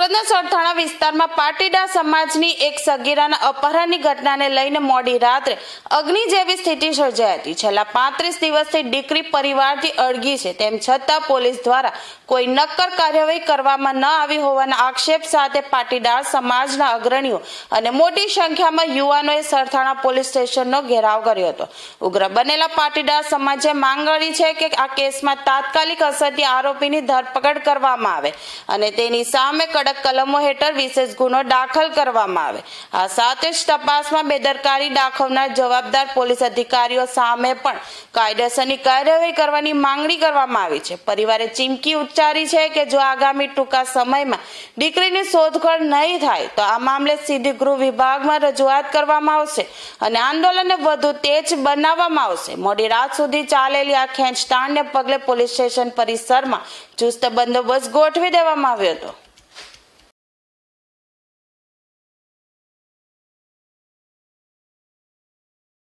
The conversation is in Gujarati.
સુરતના સરથાણા વિસ્તારમાં પાટીદાર સમાજની એક સગીરાના અપહરણની ઘટનાને લઈને મોડી રાત્રે અગ્નિ જેવી સ્થિતિ સર્જાઈ હતી। છેલ્લા 35 દિવસથી દીકરી પરિવારથી અળગી છે, તેમ છતાં પોલીસ દ્વારા કોઈ નક્કર કાર્યવાહી કરવામાં ન આવી હોવાના આક્ષેપ સાથે પાટીદાર સમાજના અગ્રણીઓ અને મોટી સંખ્યામાં યુવાનોએ સરથાણા પોલીસ સ્ટેશનનો ઘેરાવ કર્યો હતો। ઉગ્ર બનેલા પાટીદાર સમાજે માંગ કરી છે કે આ કેસમાં તાત્કાલિક અસરથી આરોપીની ધરપકડ કરવામાં આવે અને તેની સામે કડક કલમો હેઠળ વિશેષ ગુનો દાખલ કરવામાં આવે। આ સાથે જ તપાસમાં બેદરકારી દાખવનાર જવાબદાર પોલીસ અધિકારીઓ સામે પણ કાયદેસરની કાર્યવાહી કરવાની માંગણી કરવામાં આવી છે। પરિવારે ચીમકી ઉચ્ચારી છે કે જો આગામી ટૂંકા સમયમાં દીકરીની શોધખોળ નહીં થાય તો આ મામલે સીધી ગૃહ વિભાગમાં રજૂઆત કરવામાં આવશે અને આંદોલનને વધુ તેજ બનાવવામાં આવશે। મોડી રાત સુધી ચાલેલી આ ખેંચતાણને પગલે પોલીસ સ્ટેશન પરિસરમાં ચુસ્ત બંદોબસ્ત ગોઠવી દેવામાં આવ્યો હતો।